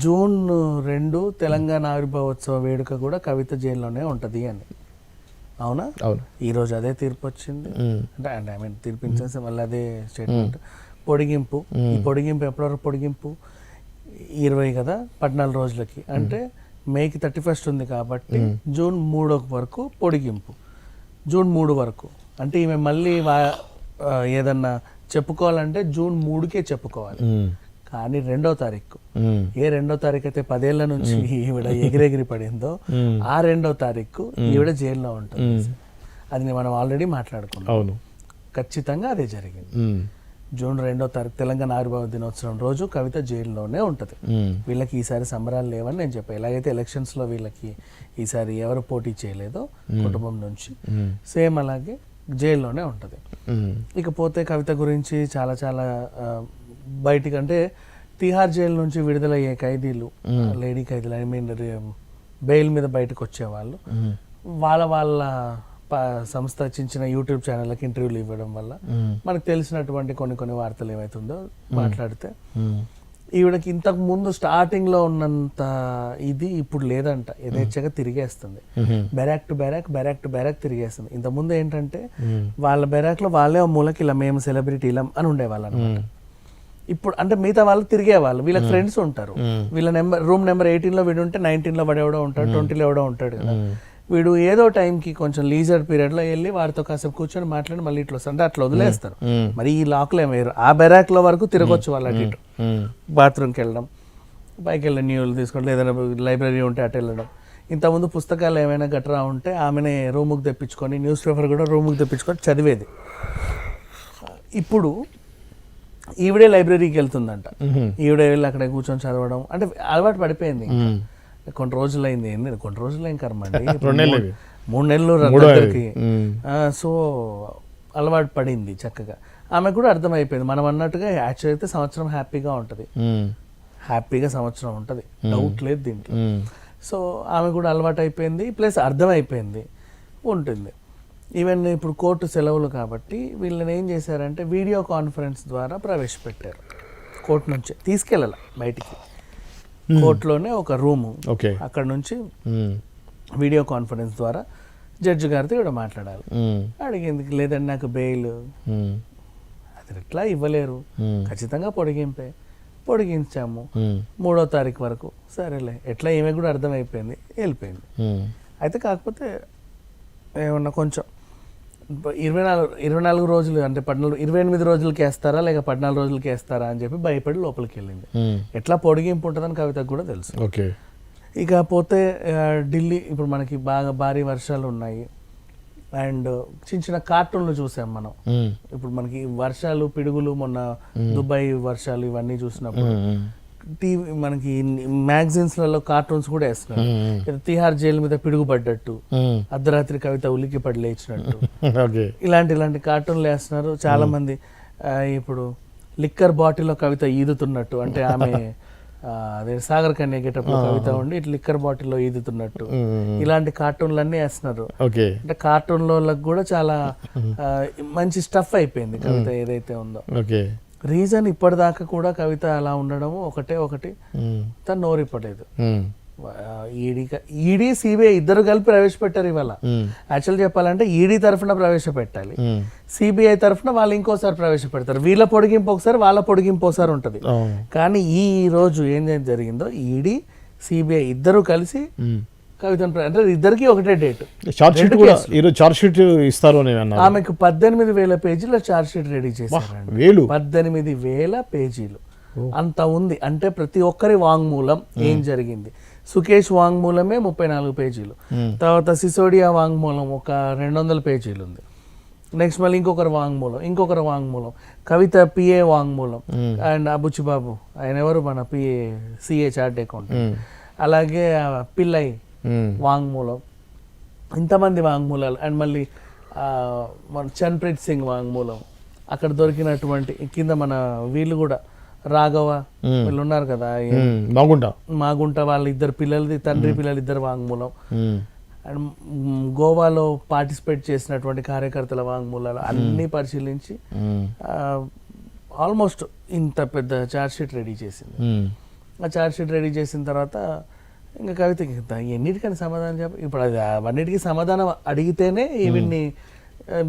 June 2 Telangana ఆవిర్భావోత్సవ వేడుక కూడా కవిత జైల్లోనే ఉంటుంది అని. అవునా? అవును. ఈరోజు అదే తీర్పు వచ్చింది. అంటే ఐ మీన్ తీర్పించేసి మళ్ళీ అదే స్టేట్మెంట్. పొడిగింపు. ఈ పొడిగింపు ఎప్పటి వరకు పొడిగింపు? 20 కదా, 14 రోజులకి. అంటే మేకి 31 ఉంది కాబట్టి జూన్ 3 వరకు పొడిగింపు. జూన్ 3 వరకు అంటే ఈమె మళ్ళీ ఏదన్నా చెప్పుకోవాలంటే జూన్ 3కే చెప్పుకోవాలి. కానీ 2వ తారీఖు, ఏ 2వ తారీఖు అయితే 10 ఏళ్ల నుంచి ఈవిడ ఎగిరెగిరి పడిందో ఆ 2వ తారీఖు ఈవిడ జైల్లో ఉంటుంది. అది మనం ఆల్రెడీ మాట్లాడుకున్నాం. అవును, ఖచ్చితంగా అదే జరిగింది. జూన్ 2వ తారీఖు తెలంగాణ ఆవిర్భావ దినోత్సవం రోజు కవిత జైల్లోనే ఉంటుంది. వీళ్ళకి ఈసారి సంబరాలు లేవని నేను చెప్పాను. ఎలాగైతే ఎలక్షన్స్లో వీళ్ళకి ఈసారి ఎవరు పోటీ చేయలేదో కుటుంబం నుంచి, సేమ్ అలాగే జైల్లోనే ఉంటుంది. ఇకపోతే కవిత గురించి చాలా చాలా బయటికి అంటే తిహార్ జైలు నుంచి విడుదలయ్యే ఖైదీలు, లేడీ ఖైదీలు, ఐ మీన్ బెయిల్ మీద బయటకు వచ్చేవాళ్ళు, వాళ్ళ సంస్థ చిన్న యూట్యూబ్ ఛానళ్ళకి ఇంటర్వ్యూలు ఇవ్వడం వల్ల మనకు తెలిసినటువంటి కొన్ని వార్తలు ఏమైతుందో మాట్లాడితే, ఈవిడకి ఇంతకు ముందు స్టార్టింగ్ లో ఉన్నంత ఇది ఇప్పుడు లేదంట. యథేచ్ఛగా తిరిగేస్తుంది. Barrack to బ్యారాక్ తిరిగేస్తుంది. ఇంతకుముందు ఏంటంటే వాళ్ళ బెరాక్ లో వాళ్ళే మూలకి ఇలా మేము సెలబ్రిటీలం అని ఉండేవాళ్ళు అనమాట. ఇప్పుడు అంటే మిగతా వాళ్ళు తిరిగేవాళ్ళు, వీళ్ళకి ఫ్రెండ్స్ ఉంటారు. వీళ్ళ రూమ్ నెంబర్ 18 లో వీడు ఉంటే 19 లో వాడు ఎవడో ఉంటాడు, 20 లో ఎవడో ఉంటాడు కదా. వీడు ఏదో టైంకి కొంచెం లీజర్ పీరియడ్ లో వెళ్ళి వాడితో కాసేపు కూర్చొని మాట్లాడి మళ్ళీ ఇట్లా వస్తారు. అంటే అట్లా వదిలేస్తారు. మరి ఈ లాక్లో ఏమయ్యారు, ఆ బెరాక్ లో వరకు తిరగొచ్చు వాళ్ళు. అటు ఇటు బాత్రూమ్కి వెళ్ళడం, పైకి వెళ్ళి న్యూలు తీసుకోవడం, ఏదైనా లైబ్రరీ ఉంటే అటు వెళ్ళడం. ఇంతకుముందు పుస్తకాలు ఏమైనా గట్రా ఉంటే ఆమెనే రూముకి తెప్పించుకొని, న్యూస్ పేపర్ కూడా రూముకి తెప్పించుకొని చదివేది. ఇప్పుడు ఈవిడే లైబ్రరీకి వెళ్తుందంట. ఈవిడే వెళ్ళి అక్కడ కూర్చొని చదవడం అంటే అలవాటు పడిపోయింది. కొన్ని రోజులు అయింది, కొన్ని రోజులు ఏం కర్మండి, 3 నెలలు దగ్గరికి. సో అలవాటు పడింది చక్కగా. ఆమె కూడా అర్థమైపోయింది. మనం అన్నట్టుగా యాక్చువల్ అయితే సంవత్సరం హ్యాపీగా ఉంటుంది, సంవత్సరం ఉంటుంది, డౌట్ లేదు దీంట్లో. సో ఆమె కూడా అలవాటు అయిపోయింది, ప్లస్ అర్థమైపోయింది ఉంటుంది. ఈవెన్ ఇప్పుడు కోర్టు సెలవులు కాబట్టి వీళ్ళని ఏం చేశారంటే వీడియో కాన్ఫరెన్స్ ద్వారా ప్రవేశపెట్టారు. కోర్టు నుంచి తీసుకెళ్ళాల బయటికి, కోర్టులోనే ఒక రూము, అక్కడ నుంచి వీడియో కాన్ఫరెన్స్ ద్వారా జడ్జి గారితో కూడా మాట్లాడాలి. అడిగింది, లేదండి నాకు బెయిల్ అది ఎట్లా ఇవ్వలేరు, ఖచ్చితంగా పొడిగించాము 3వ తారీఖు వరకు. సరేలే, ఎట్లా ఏమే కూడా అర్థమైపోయింది, వెళ్ళిపోయింది. అయితే కాకపోతే ఏమన్నా కొంచెం 24 రోజులు అంటే 28 రోజులకి వేస్తారా లేక 14 రోజులకి వేస్తారా అని చెప్పి భయపడి లోపలికి వెళ్ళింది. ఎట్లా పొడిగింపు ఉంటుందని కవితకు కూడా తెలుసు. ఇకపోతే ఢిల్లీ ఇప్పుడు మనకి బాగా భారీ వర్షాలు ఉన్నాయి. అండ్ చిన్న కార్టూన్లు చూసాం మనం. ఇప్పుడు మనకి వర్షాలు, పిడుగులు, మొన్న దుబాయ్ వర్షాలు ఇవన్నీ చూసినప్పుడు టీవీ మనకి మ్యాగజైన్స్ లలో కార్టూన్స్ కూడా వేస్తున్నారు. తిహార్ జైలు మీద పిడుగు పడ్డట్టు, అర్ధరాత్రి కవిత ఉలికి పడి లేచినట్టు, ఇలాంటి కార్టూన్లు వేస్తున్నారు చాలా మంది. ఇప్పుడు లిక్కర్ బాటిల్లో కవిత ఈదుతున్నట్టు, అంటే ఆమె అదే సాగర్ కన్య గెటప్లో కవిత ఉండి ఇట్లా లిక్కర్ బాటిల్లో ఈదుతున్నట్టు, ఇలాంటి కార్టూన్లన్నీ వేస్తున్నారు. అంటే కార్టూన్లకు కూడా చాలా మంచి స్టఫ్ అయిపోయింది కవిత ఏదైతే ఉందో. రీజన్ ఇప్పటిదాకా కూడా కవిత అలా ఉండడం ఒకటి తను నోరిప్పలేదు. ఈడీ సిబిఐ ఇద్దరు కలిపి ప్రవేశపెట్టారు ఇవాళ. యాక్చువల్ చెప్పాలంటే ఈడీ తరఫున ప్రవేశపెట్టాలి, సిబిఐ తరఫున వాళ్ళు ఇంకోసారి ప్రవేశపెడతారు. వీళ్ళ పొడిగింపు ఒకసారి, వాళ్ళ పొడిగింపు ఒకసారి ఉంటుంది. కానీ ఈ రోజు ఏం జరిగిందో ఈడీ సిబిఐ ఇద్దరు కలిసి కవితను, అంటే ఇద్దరికి ఒకటే డేట్. చార్జ్ షీట్ కూడా ఈరోజు చార్జ్ షీట్ ఇస్తారు అని అన్నారు. ఆమెకు 18,000 పేజీల చార్జ్ షీట్ రెడీ చేశారండి. 18,000 పేజీలు అంత ఉంది. అంటే ప్రతి ఒక్కరి వాంగ్మూలం ఏం జరిగింది. సుకేష్ వాంగ్మూలమే 34 పేజీలు, తర్వాత సిసోడియా వాంగ్మూలం ఒక 200 పేజీలు ఉంది. నెక్స్ట్ మళ్ళీ ఇంకొకరి వాంగ్మూలం, కవిత పిఏ వాంగ్మూలం, అండ్ అబుచ్చిబాబు ఆయన ఎవరు మన పిఏ సిఏ చార్ట్ అకౌంట్, అలాగే పిల్లై వాంగ్మూలం, ఇంతమంది వాంగ్మూలాలు. అండ్ మళ్ళీ మన చన్ప్రీత్ సింగ్ వాంగ్మూలం, అక్కడ దొరికినటువంటి కింద మన వీళ్ళు కూడా రాఘవ వీళ్ళు ఉన్నారు కదా, మాగుంట వాళ్ళ ఇద్దరు పిల్లలది, తండ్రి పిల్లలు ఇద్దరు వాంగ్మూలం, అండ్ గోవాలో పార్టిసిపేట్ చేసినటువంటి కార్యకర్తల వాంగ్మూలాలు అన్ని పరిశీలించి ఆల్మోస్ట్ ఇంత పెద్ద ఛార్జ్ షీట్ రెడీ చేసింది. ఆ ఛార్జ్ షీట్ రెడీ చేసిన తర్వాత ఇంకా కవితకి ఎన్నిటికని సమాధానం చెప్ప, ఇప్పుడు అది అవన్నిటికీ సమాధానం అడిగితేనే ఈవిడ్ని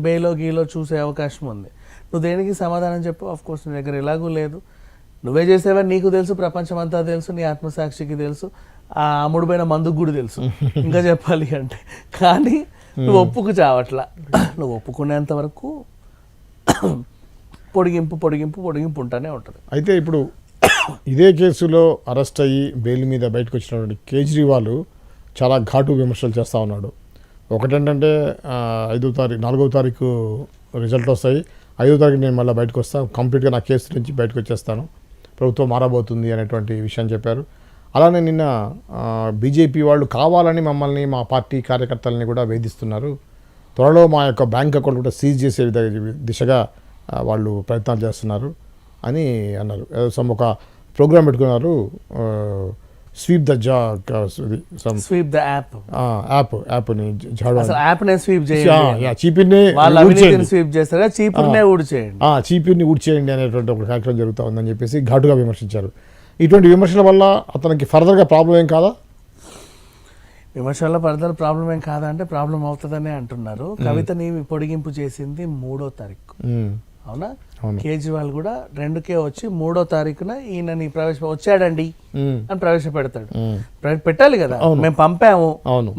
బేలో గీలో చూసే అవకాశం ఉంది. నువ్వు దేనికి సమాధానం చెప్పు, ఆఫ్ కోర్స్ నీ దగ్గర ఎలాగూ లేదు, నువ్వే చేసేవని నీకు తెలుసు, ప్రపంచం అంతా తెలుసు, నీ ఆత్మసాక్షికి తెలుసు, ఆ అమ్ముడుపోయిన మందుకు కూడా తెలుసు ఇంకా చెప్పాలి అంటే. కానీ నువ్వు ఒప్పుకు చావట్లా. నువ్వు ఒప్పుకునేంత వరకు పొడిగింపు పొడిగింపు పొడిగింపు ఉంటానే ఉంటుంది. అయితే ఇప్పుడు ఇదే కేసులో అరెస్ట్ అయ్యి బెయిల్ మీద బయటకు వచ్చినటువంటి కేజ్రీవాల్ చాలా ఘాటు విమర్శలు చేస్తూ ఉన్నాడు. ఒకటేంటంటే 4వ తారీఖు రిజల్ట్ వస్తాయి, 5వ తారీఖు నేను మళ్ళీ బయటకు వస్తాను, కంప్లీట్గా నా కేసు నుంచి బయటకు వచ్చేస్తాను, ప్రభుత్వం మారబోతుంది అనేటువంటి విషయం చెప్పారు. అలానే నిన్న బీజేపీ వాళ్ళు కావాలని మమ్మల్ని, మా పార్టీ కార్యకర్తలని కూడా వేధిస్తున్నారు, త్వరలో మా యొక్క బ్యాంక్ అకౌంట్ కూడా సీజ్ చేసే దిశగా వాళ్ళు ప్రయత్నాలు చేస్తున్నారు అని అన్నారు. ఒక ప్రోగ్రామ్ పెట్టుకున్నారు, sweep the sweep the app యాప్ని స్వీప్ చేస్తారా, చీపీని ఊడ్చేయండి అనేటువంటి ఒక కార్యక్రమం జరుగుతూ ఉందని చెప్పేసి ఘాటుగా విమర్శించారు. ఇటువంటి విమర్శల వల్ల అతనికి ఫర్దర్గా ప్రాబ్లం ఏం కాదా? విమర్శల ఫర్దర్ ప్రాబ్లం ఏం కాదా అంటే ప్రాబ్లం అవుతుందనే అంటున్నారు. కవితని పొడిగింపు చేసింది 3వ తారీఖు, అవునా? కేజ్రీవాల్ కూడా 2కే వచ్చి 3వ తారీఖున ఈయనని వచ్చాడండి అని ప్రవేశపెడతాడు. పెట్టాలి కదా, మేము పంపాము,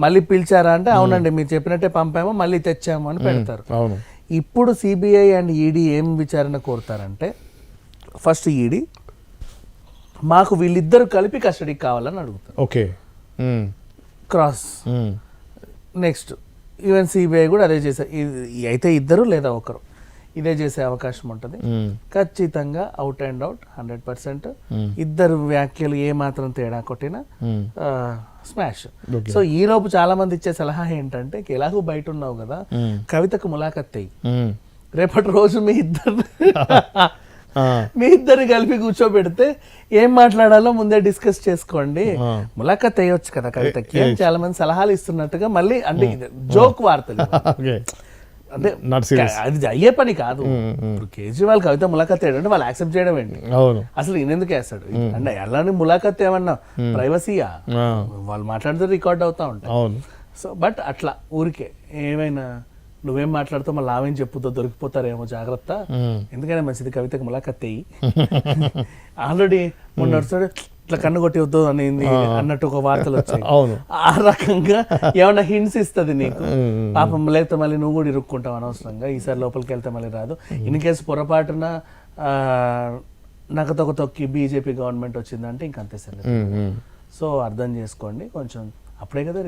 మళ్ళీ పిలిచారా అంటే అవునండి మీరు చెప్పినట్టే పంపాము, మళ్ళీ తెచ్చాము అని పెడతారు. ఇప్పుడు సిబిఐ అండ్ ఈడీ ఏం విచారణ కోరుతారంటే, ఫస్ట్ ఈడీ మాకు వీళ్ళిద్దరు కలిపి కస్టడీకి కావాలని అడుగుతారు. Okay, cross. Next even CBI కూడా అదే చేశారు. అయితే ఇద్దరు లేదా ఒకరు ఇదే చేసే అవకాశం ఉంటుంది. ఖచ్చితంగా అవుట్ అండ్ అవుట్ 100%. ఇద్దరు వ్యాఖ్యలు ఏ మాత్రం తేడా కొట్టినా స్మాష్. సో ఈ లోపు చాలా మంది ఇచ్చే సలహా ఏంటంటే, ఎలాగో బయట ఉన్నావు కదా, కవితకు ములాఖత్ అయ్యి రేపటి రోజు మీ ఇద్దరు కలిపి కూర్చోబెడితే ఏం మాట్లాడాలో ముందే డిస్కస్ చేసుకోండి, ములాఖత్ అయ్యొచ్చు కదా కవితకి అని చాలా మంది సలహాలు ఇస్తున్నట్టుగా మళ్ళీ అంటే జోక్ వార్తలు. అంటే అది అయ్యే పని కాదు. ఇప్పుడు కేజ్రీవాల్ కవిత ములాఖత్ అంటే వాళ్ళు యాక్సెప్ట్ చేయడం ఏంటి, అసలు ఈయన ఎందుకు వేస్తాడు అంటే, అలానే ములాఖత్ ఏమన్నా ప్రైవసీయా, వాళ్ళు మాట్లాడితే రికార్డ్ అవుతా ఉంటాయి. సో బట్ అట్లా ఊరికే ఏమైనా నువ్వేం మాట్లాడుతావు మళ్ళీ ఆమెం చెప్పుతో దొరికిపోతారేమో జాగ్రత్త, ఎందుకైనా మంచిది కవితకు ములాఖత్ అయ్యి. ఆల్రెడీ మొన్న వస్తాడు ఇట్లా కన్ను కొట్టి వద్దు అనేది అన్నట్టు ఒక వార్తలు వచ్చాయి. ఆ రకంగా ఏమన్నా హింట్స్ ఇస్తుంది నీకు, పాపం లేకపోతే మళ్ళీ నువ్వు కూడా ఇరుక్కుంటావు అనవసరంగా, ఈసారి లోపలికి వెళ్తే మళ్ళీ రాదు. ఇన్ కేసు పొరపాటున నగతొక తొక్కి బీజేపీ గవర్నమెంట్ వచ్చిందంటే ఇంకంతే సరే. సో అర్థం చేసుకోండి కొంచెం, అప్పుడే కదా